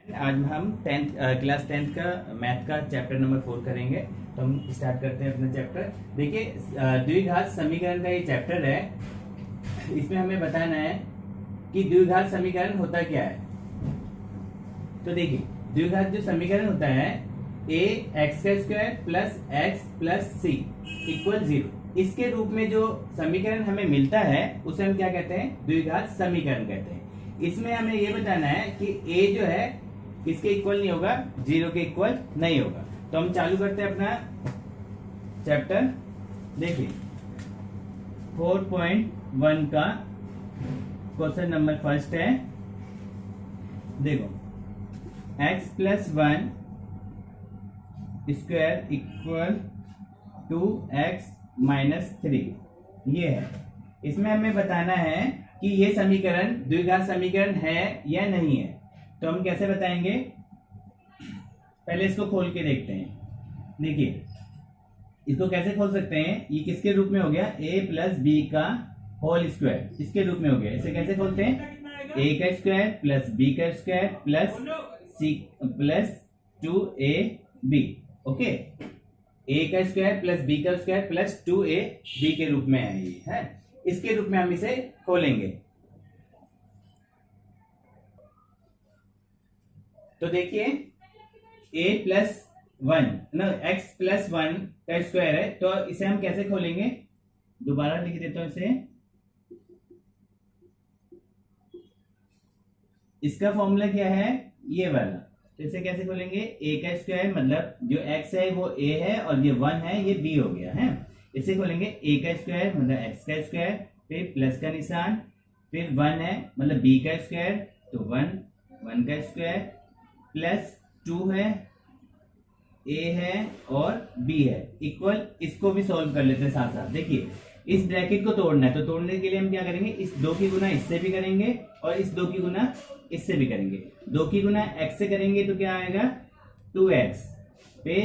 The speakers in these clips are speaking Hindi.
आज हम क्लास 10 का मैथ का चैप्टर नंबर 4 करेंगे। तो हम स्टार्ट करते हैं अपना चैप्टर। देखिए, द्विघात समीकरण का ये चैप्टर है। इसमें हमें बताना है कि द्विघात समीकरण होता क्या है। तो देखिए, द्विघात जो समीकरण होता है ए एक्स का स्क्वायर प्लस एक्स प्लस सी इक्वल 0, इसके रूप में जो समीकरण हमें मिलता है उसे हम क्या कहते हैं? द्विघात समीकरण कहते हैं। इसमें हमें ये बताना है कि ए जो है किसके इक्वल नहीं होगा, 0 के इक्वल नहीं होगा। तो हम चालू करते हैं अपना चैप्टर। देखिए 4.1 का क्वेश्चन नंबर फर्स्ट है। देखो, x plus 1 square equal to X minus 3, ये है। इसमें हमें बताना है कि ये समीकरण द्विघात समीकरण है या नहीं है। तो हम कैसे बताएंगे? पहले इसको खोल के देखते हैं। देखिए, इसको कैसे खोल सकते हैं? ये किसके रूप में हो गया? a प्लस बी का होल स्क्वायर, इसके रूप में हो गया। इसे कैसे खोलते हैं? a का स्क्वायर प्लस b का square plus c plus 2ab। Okay, a का स्क्वायर प्लस b का स्क्वायर प्लस 2ab के रूप में है ये, है। इसके रूप में हम इसे खोलेंगे। तो देखिए, a प्लस 1 ना, x प्लस 1 का स्क्वायर है। तो इसे हम कैसे खोलेंगे? दोबारा लिख देता हूं इसे। इसका फॉर्मूला क्या है? ये वाला। तो इसे कैसे खोलेंगे? a का स्क्वायर मतलब जो x है वो a है और ये 1 है ये b हो गया है। इसे खोलेंगे a का स्क्वायर मतलब x का स्क्वायर, फिर प्लस का निशान, फिर 1 है मतलब b का स्क्वायर, तो 1 का स्क्वायर प्लस 2 है, a है और b है इक्वल। इसको भी सॉल्व कर लेते हैं साथ साथ। देखिए, इस ब्रैकेट को तोड़ना है, तो तोड़ने के लिए हम क्या करेंगे? इस 2 की गुना इससे भी करेंगे और इस 2 की गुना इससे भी करेंगे। 2 की गुना x से करेंगे तो क्या आएगा? 2x, पे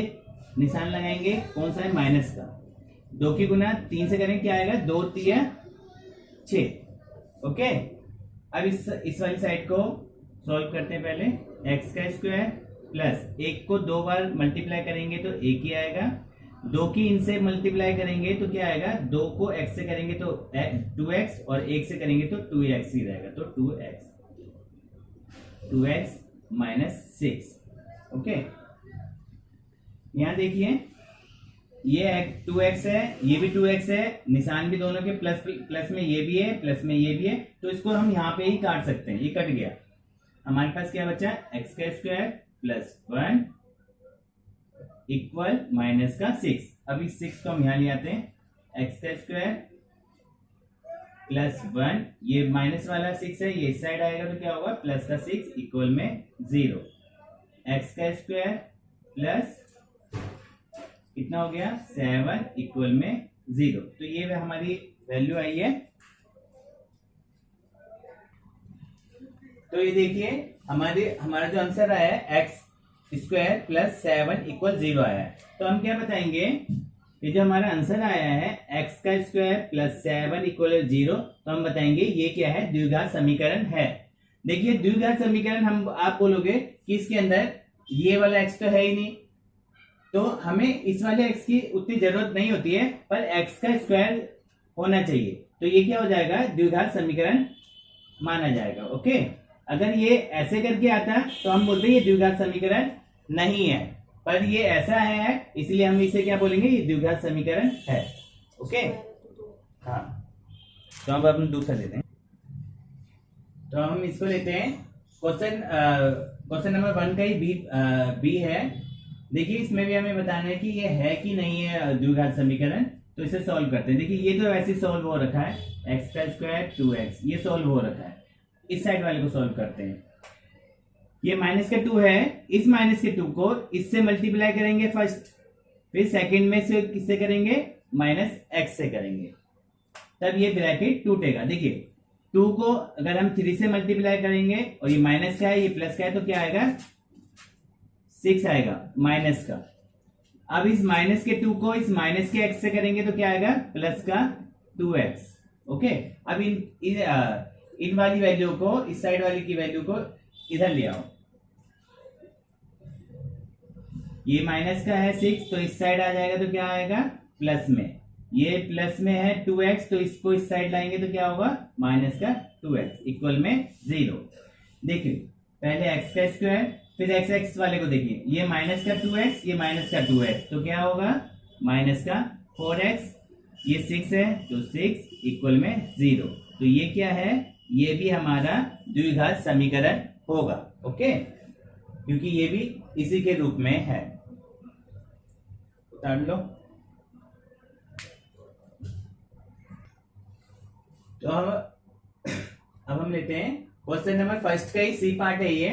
निशान लगाएंगे कौन सा है? माइनस का। 2 की गुना 3 से करेंगे, क्या आएगा? 2 3 6। ओके, अब इस वाली साइड को सॉल्व करते हैं। पहले x का स्क्वायर प्लस 1 को 2 बार मल्टीप्लाई करेंगे तो 1 ही आएगा। 2 की इनसे मल्टीप्लाई करेंगे तो क्या आएगा? 2 को x से करेंगे तो 2x और 1 से करेंगे तो 2x ही रहेगा। तो 2x माइनस 6। ओके, यहां देखिए, ये 2x है, ये भी 2x है, निशान भी दोनों के प्लस में ये भी है, प्लस में ये भी है। तो इसको हम यहां पे ही काट सकते हैं। ये कट गया। हमारे पास क्या बचा? x का स्क्वायर प्लस 1 इक्वल माइनस का 6। अब इस 6 को हम यहां ले आते हैं। x का स्क्वायर प्लस 1, ये माइनस वाला 6 है, ये इस साइड आएगा तो क्या होगा? प्लस का 6 इक्वल में 0। x का स्क्वायर प्लस कितना हो गया? 7 इक्वल में 0। तो ये हमारी वैल्यू आई है। तो ये देखिए, हमारा जो आंसर आया है x स्क्वायर प्लस 7 इक्वल 0 आया है। तो हम क्या बताएंगे? ये जो हमारा आंसर आया है x का स्क्वायर प्लस 7 इक्वल 0, तो हम बताएंगे ये क्या है? द्विघात समीकरण है। देखिए, द्विघात समीकरण आप बोलोगे कि इसके अंदर ये वाला x तो है ही नहीं, तो हमें इस वाले x की उतनी जरूरत नहीं होती है, पर x का स्क्वायर होना चाहिए। तो ये क्या हो जाएगा? द्विघात समीकरण माना जाएगा। ओके, अगर ये ऐसे करके आता तो हम बोलते हैं ये द्विघात समीकरण नहीं है, पर ये ऐसा है इसलिए हम इसे क्या बोलेंगे? ये द्विघात समीकरण है। ओके, हाँ। तो अब हम दूसरा लेते हैं। तो हम इसको लेते हैं। क्वेश्चन नंबर 1 का ही बी है। देखिए, इसमें भी हमें बताना है कि ये है कि नहीं है द्विघात समीकरण। तो इसे सॉल्व करते हैं। देखिए, ये तो वैसे सॉल्व हो रखा है, x का स्क्वायर 2x, ये सॉल्व हो रखा है। इस साइड वाले को सॉल्व करते हैं। ये माइनस का 2 है, इस माइनस के 2 को इससे मल्टीप्लाई करेंगे फर्स्ट, फिर सेकंड में से किससे करेंगे? माइनस x से करेंगे, तब ये ब्रैकेट टूटेगा। देखिए, 2 को अगर हम 3 से मल्टीप्लाई करेंगे और ये माइनस का है ये प्लस का है तो क्या आएगा? 6 आएगा माइनस का। अब इस माइनस के 2 को इस माइनस के x से करेंगे तो क्या आएगा? प्लस का 2x। ओके, अब इन वाली वैल्यू को, इस साइड वाली की वैल्यू को इधर ले आओ। ये माइनस का है 6, तो इस साइड आ जाएगा तो क्या आएगा प्लस में। ये प्लस में है 2x, तो इसको इस साइड लाएंगे तो क्या होगा माइनस का 2x इक्वल में 0। देखिए पहले x का स्क्वायर, फिर x x वाले को देखिए, ये माइनस का 2x, ये माइनस का 2x, तो क्या होगा माइनस का 4x, ये 6 है तो 6 इक्वल में 0। तो ये क्या है, ये भी हमारा द्विघात समीकरण होगा। ओके, क्योंकि ये भी इसी के रूप में है। उतार लो। तो अब हम लेते हैं क्वेश्चन नंबर फर्स्ट का ही सी पार्ट है ये।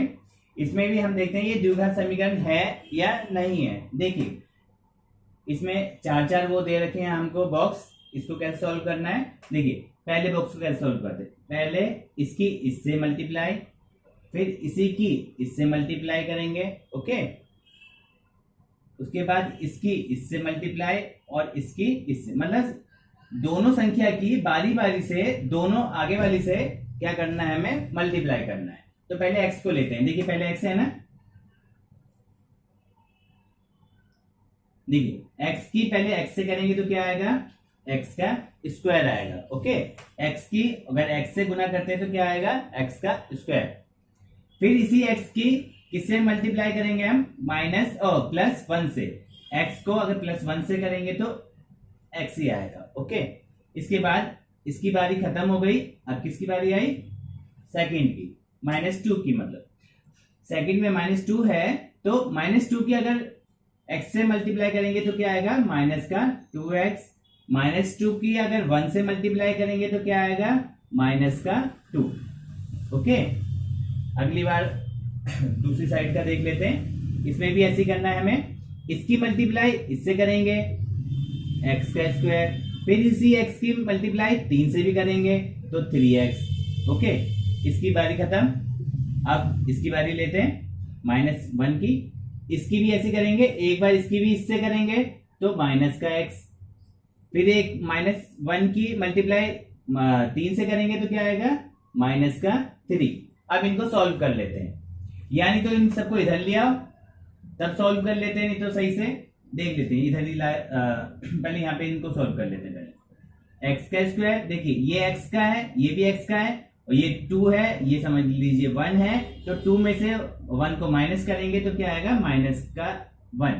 इसमें भी हम देखते हैं ये द्विघात समीकरण है या नहीं है। देखिए इसमें चार चार वो दे रखे हैं हमको बॉक्स, इसको कैसे सॉल्व करना है। देखिए पहले बॉक्स को कैसे सॉल्व करते हैं, पहले इसकी इससे मल्टीप्लाई, फिर इसी की इससे मल्टीप्लाई करेंगे। ओके, उसके बाद इसकी इससे मल्टीप्लाई और इसकी इससे, मतलब दोनों संख्या की बारी बारी से दोनों आगे वाली से क्या करना है, हमें मल्टीप्लाई करना है। तो पहले x को लेते हैं। देखिए पहले x है ना, देखिए x की पहले x से करेंगे तो क्या आएगा, x का स्क्वायर आएगा। ओके, x की अगर x से गुना करते हैं तो क्या आएगा, x का स्क्वायर। फिर इसी x की किससे मल्टीप्लाई करेंगे हम, माइनस और प्लस 1 से। x को अगर प्लस 1 से करेंगे तो x ही आएगा। ओके, इसके बाद इसकी बारी खत्म हो गई, अब किसकी बारी आई, सेकंड की, -2 की। मतलब सेकंड में -2 है तो -2 की अगर x से मल्टीप्लाई करेंगे तो क्या आएगा, माइनस का 2x। -2 की अगर 1 से मल्टीप्लाई करेंगे तो क्या आएगा, माइनस का 2। ओके, अगली बार दूसरी साइड का देख लेते हैं। इसमें भी ऐसे ही करना है हमें, इसकी मल्टीप्लाई इससे करेंगे x का स्क्वायर, फिर इसी x की मल्टीप्लाई 3 से भी करेंगे तो 3x। ओके, इसकी बारी खत्म। अब इसकी बारी लेते हैं -1 की, इसकी भी ऐसे करेंगे, एक बार इसकी भी इससे करेंगे तो माइनस का x, फिर एक -1 की मल्टीप्लाई 3 से करेंगे तो क्या आएगा, माइनस का 3। अब इनको सॉल्व कर लेते हैं, यानी तो इन सबको इधर ले आओ तब सॉल्व कर लेते हैं, नहीं तो सही से देख लेते हैं। इधर ही पहले यहाँ पे इनको सॉल्व कर लेते हैं। पहले x का स्क्वायर, देखिए ये x का है, ये भी x का है, और ये 2 है, ये समझ लीजिए 1 है, तो 2 में से 1 को माइनस करेंगे तो क्या आएगा, माइनस का 1,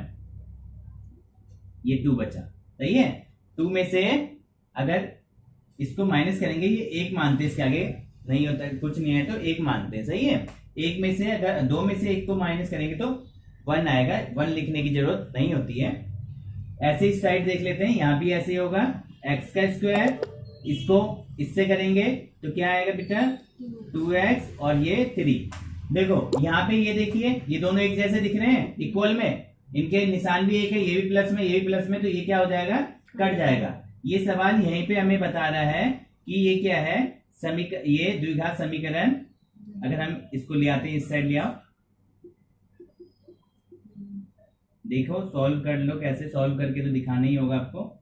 ये 2 बचा। सही है, 2 में से अगर इसको माइनस करेंगे, ये 1 मानते हैं, इसके आगे नहीं होता कुछ नहीं है तो 1 मानते हैं। सही है, 1 में से अगर 2 में से 1 को माइनस करेंगे तो 1 आएगा, 1 लिखने की जरूरत नहीं होती है। ऐसे इस साइड देख लेते हैं, यहाँ भी ऐसे ही होगा, x का स्क्वायर, इसको इससे करेंगे तो क्या आएगा बेटा, 2x और ये 3। देखो यहाँ पे ये देखिए, ये दोनों एक जैसे दिख रहे हैं, इक्वल में, इनके निशान भी एक है, ये भी प्लस में, ये भी प्लस में, तो ये क्या हो जाएगा, कट जाएगा। ये सवाल यहीं पे हमें बता रहा है कि ये क्या है, ये द्विघात समीकरण। अगर हम इसको ले आते हैं, इस साइड ले आओ, देखो सॉल्व कर लो, कैसे सॉल्व करके तो दिखाना ही होगा आपको।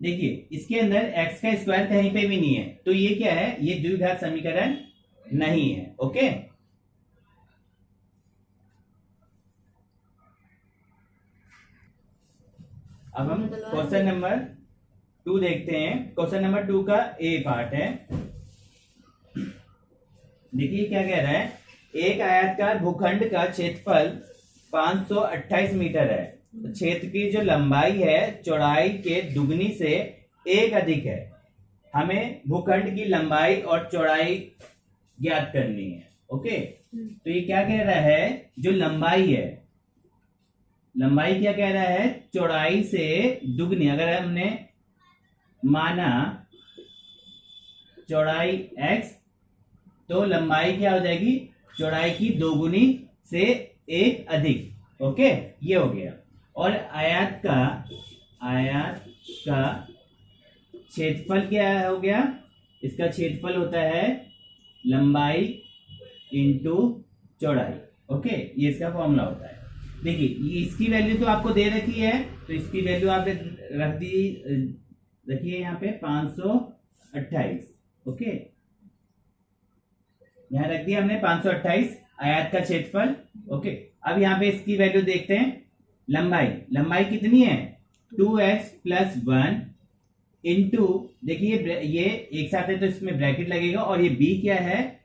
देखिए इसके अंदर x का स्क्वायर कहीं पे भी नहीं है, तो ये क्या है, ये द्विघात समीकरण नहीं है। ओके, अब हम क्वेश्चन नंबर 2 देखते हैं। क्वेश्चन नंबर 2 का ए पार्ट है। देखिए क्या कह रहा है, एक आयताकार भूखंड का क्षेत्रफल 528 मीटर है, क्षेत्र की जो लंबाई है चौड़ाई के दुगनी से 1 अधिक है। हमें भूखंड की लंबाई और चौड़ाई ज्ञात करनी है। ओके, तो ये क्या कह रहा है, जो लंबाई है, लंबाई क्या कह रहा है, चौड़ाई से दुगनी। अगर हमने माना चौड़ाई x, तो लंबाई क्या हो जाएगी, चौड़ाई की 2 गुनी से 1 अधिक। ओके, ये हो गया। और आयत का क्षेत्रफल क्या हो गया, इसका क्षेत्रफल होता है लंबाई इंटू चौड़ाई। ओके, ये इसका फॉर्मूला होता है। देखिए इसकी वैल्यू तो आपको दे रखी है, तो इसकी वैल्यू आप रखिए यहाँ पे 528। ओके, यहाँ रख दिया हमने 528 आयत का क्षेत्रफल। ओके, अब यहाँ पे इसकी वैल्यू देखते हैं। लंबाई कितनी है 2x प्लस 1 इंटू, देखिए ये एक साथ है तो इसमें ब्रैकेट लगेगा, और ये b क्या है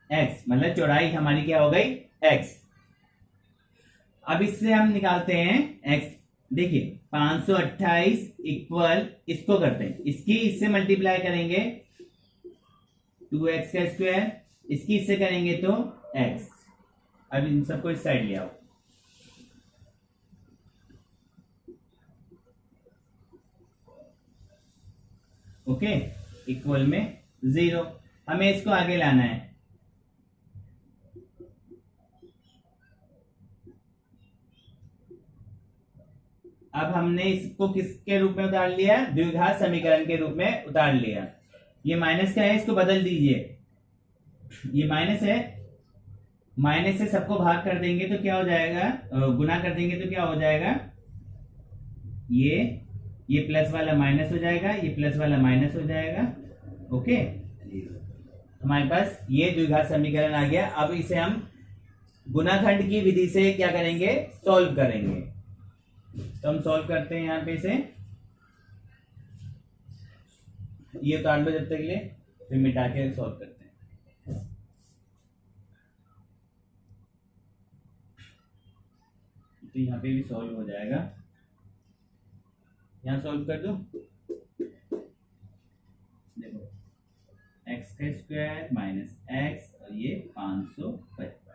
x, मतलब चौड़ाई हमारी क्या हो गई x। अब इससे हम निकालते हैं x। देखिए 528 इक्वल, इसको करते हैं, इसकी इससे मल्टीप्लाई करेंगे 2x का स्क्वायर, इसकी इससे करेंगे तो x। अब इन सबको इस साइड ले आओ। ओके, इक्वल में 0। हमें इसको आगे लाना है। अब हमने इसको किसके रूप में उतार लिया, द्विघात समीकरण के रूप में उतार लिया। ये माइनस का है, इसको बदल दीजिए, ये माइनस है, माइनस से सबको भाग कर देंगे तो क्या हो जाएगा, गुना कर देंगे तो क्या हो जाएगा, ये प्लस वाला माइनस हो जाएगा, ये प्लस वाला माइनस हो जाएगा। ओके, हमारे पास ये द्विघात समीकरण आ गया। अब इसे हम गुणाखंड की विधि से क्या करेंगे, सॉल्व करेंगे। तो हम सॉल्व करते हैं यहाँ पे इसे, ये उतार लो जब तक के लिए, फिर मिटा के सॉल्व करते हैं। तो यहाँ पे भी सॉल्व हो जाएगा, यहाँ सॉल्व कर दो। देखो x का स्क्वायर माइनस x, और ये 525।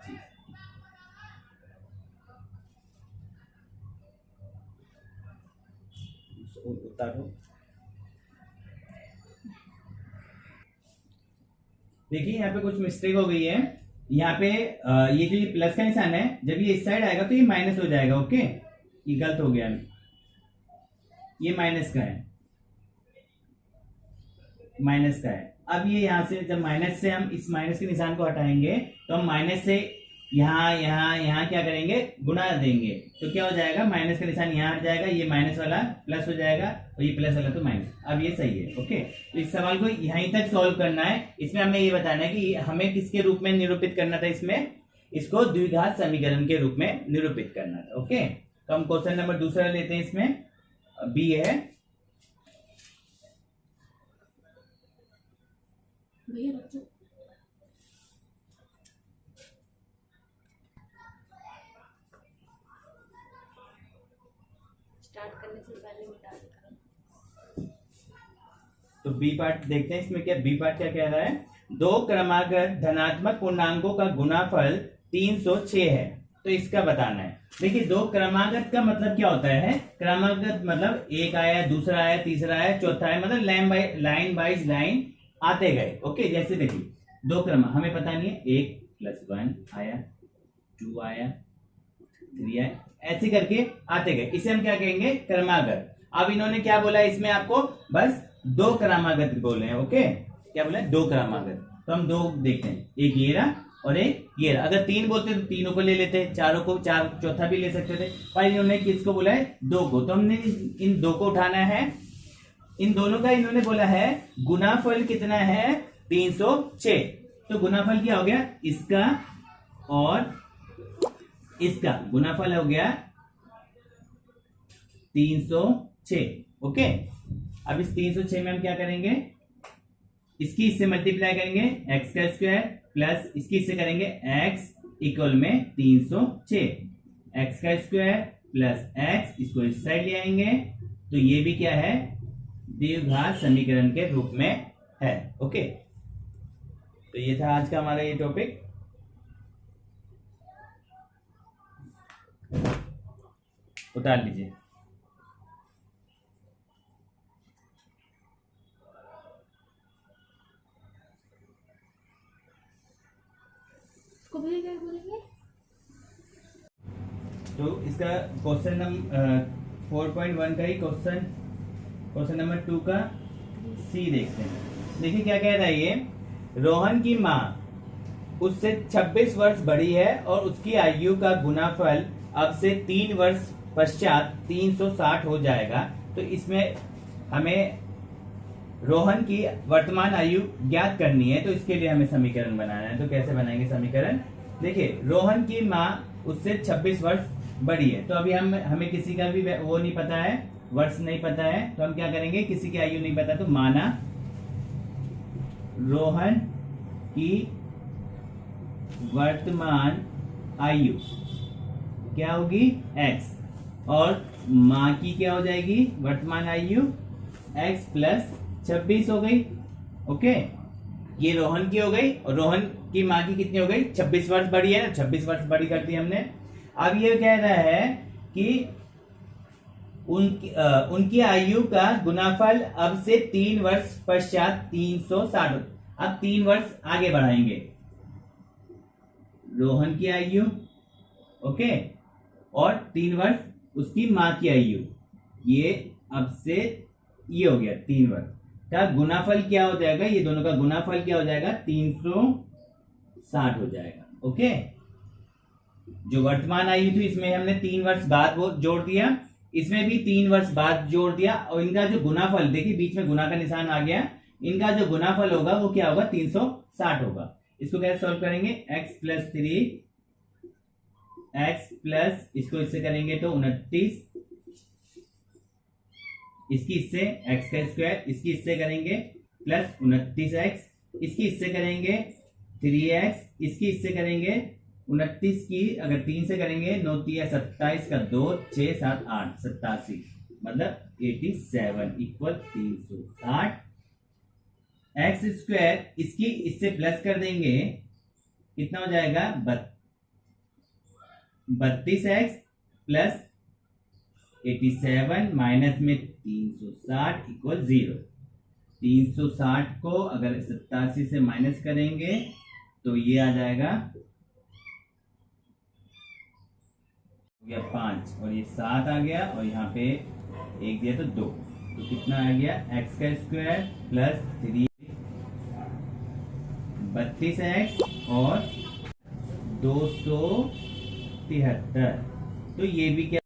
उतारो। देखिए यहाँ पे कुछ मिस्टेक हो गई है। यहाँ पे ये जो ये प्लस का निशान है, जब ये इस साइड आएगा तो ये माइनस हो जाएगा। ओके, ये गलत हो गया, ये माइनस का है, माइनस का है। अब ये यहाँ से जब माइनस से हम इस माइनस के निशान को हटाएंगे तो हम माइनस से यहाँ क्या करेंगे, गुना देंगे, तो क्या हो जाएगा, माइनस का निशान यहाँ हट जाएगा, ये माइनस वाला प्लस हो जाएगा, और ये प्लस वाला तो माइनस। अब ये सही है। ओके, तो इस सवाल को यहीं तक सॉल्व करना है। इसमें हमें ये बताना है कि हमें किसके रूप में निरूपित करना था, इसमें इसको द्विघात समीकरण के रूप में निरूपित करना था। ओके, तो हम क्वेश्चन नंबर दूसरा लेते हैं। इसमें बी है, स्टार्ट करने से पहले मिटा देना। तो बी पार्ट देखते हैं इसमें क्या, बी पार्ट क्या कह रहा है, दो क्रमागत धनात्मक पूर्णांकों का गुणाफल 306 है, तो इसका बताना है। देखिए दो क्रमागत का मतलब क्या होता है, क्रमागत मतलब एक आया, दूसरा आया, तीसरा आया, चौथा आया, मतलब लाइन बाइज लाइन आते गए। ओके, जैसे देखिए दो क्रम हमें पता नहीं है, 1+1 आया, 2 आया, 3 आया, ऐसे करके आते गए, इसे हम क्या कहेंगे, क्रमागत। अब इन्होंने क्या बोला इसमें आपको, बस दो क्रमागत बोले हैं। ओके, क्या बोले, दो क्रमागत। तो हम दो देखते हैं, एक ये रहा और एक ये रहा। अगर तीन बोलते तो तीनों को ले लेते, चारों को, चार चौथा भी ले सकते थे, पर इन्होंने किसको बोला है, दो को। तो हमने इन दो को उठाना है। इन दोनों का इन्होंने बोला है गुणाफल कितना है, 306। तो गुणाफल क्या हो गया, इसका और इसका गुणाफल हो गया 306। ओके, अब इस 306 में हम क्या करेंगे, इसकी इससे मल्टीप्लाई करेंगे, x का स्क्वायर प्लस इसकी इससे करेंगे x इक्वल में 306, x का स्क्वायर प्लस x, इसको इस साइड ले आएंगे, तो ये भी क्या है, द्विघात समीकरण के रूप में है। ओके, तो ये था आज का हमारा ये टॉपिक। उतार लीजिए। इसको भी क्या बोलेंगे, तो इसका क्वेश्चन नंबर 4.1 का ही क्वेश्चन नंबर 2 का सी देखते हैं। देखिए क्या कह रहा है ये, रोहन की माँ उससे 26 वर्ष बड़ी है और उसकी आयु का गुणाफल अब से 3 वर्ष पश्चात 360 हो जाएगा। तो इसमें हमें रोहन की वर्तमान आयु ज्ञात करनी है, तो इसके लिए हमें समीकरण बनाना है। तो कैसे बनाएंगे समीकरण? देखिए, रोहन की माँ उससे 26 वर्ष बड़ी है, तो अभी हमें किसी का भी वो नहीं पता है, वर्ष नहीं पता है, तो हम क्या करेंगे, किसी की आयु नहीं पता, तो माना रोहन की वर्तमान आयु क्या होगी, x, और माँ की क्या हो जाएगी वर्तमान आयु, x प्लस 26 हो गई। ओके, ये रोहन की हो गई, और रोहन की माँ की कितनी हो गई, 26 वर्ष बड़ी है ना, 26 वर्ष बड़ी कर दी हमने। अब ये कह रहा है कि उनकी आयु का गुणाफल अब से 3 वर्ष पश्चात 360। अब 3 वर्ष आगे बढ़ाएंगे रोहन की आयु, ओके, और 3 वर्ष उसकी माँ की आयु, ये अब से ये हो गया 3 वर्ष का गुणाफल क्या हो जाएगा, ये दोनों का गुणाफल क्या हो जाएगा, 360 हो जाएगा। ओके, जो वर्तमान आयु थी इसमें हमने 3 वर्ष बाद वो जोड़ दिया, इसमें भी 3 वर्ष बाद जोड़ दिया, और इनका जो गुणाफल, देखिए बीच में गुना का निशान आ गया, इनका जो गुणाफल होगा वो क्या होगा, 360 होगा। इसको कैसे सॉल्व करेंगे, x प्लस 3 x प्लस, इसको इससे करेंगे तो 29, इसकी इससे x का स्क्वायर, इसकी इससे करेंगे प्लस 29x, इसकी इससे करेंगे 3x, इसकी इससे करेंगे 29 की अगर 3 से करेंगे 9 3 27 का 2 6 7 8 87, मतलब 87 इक्वल 360 x स्क्वायर, इसकी इससे प्लस कर देंगे, कितना हो जाएगा 32x प्लस 87 माइनस में 360 इक्वल 0। 360 को अगर 87 से माइनस करेंगे तो ये आ जाएगा 5, और ये 7 आ गया, और यहाँ पे 1 दिया तो 2, तो कितना आ गया, x का स्क्वायर प्लस 3 32x और 273, तो ये भी क्या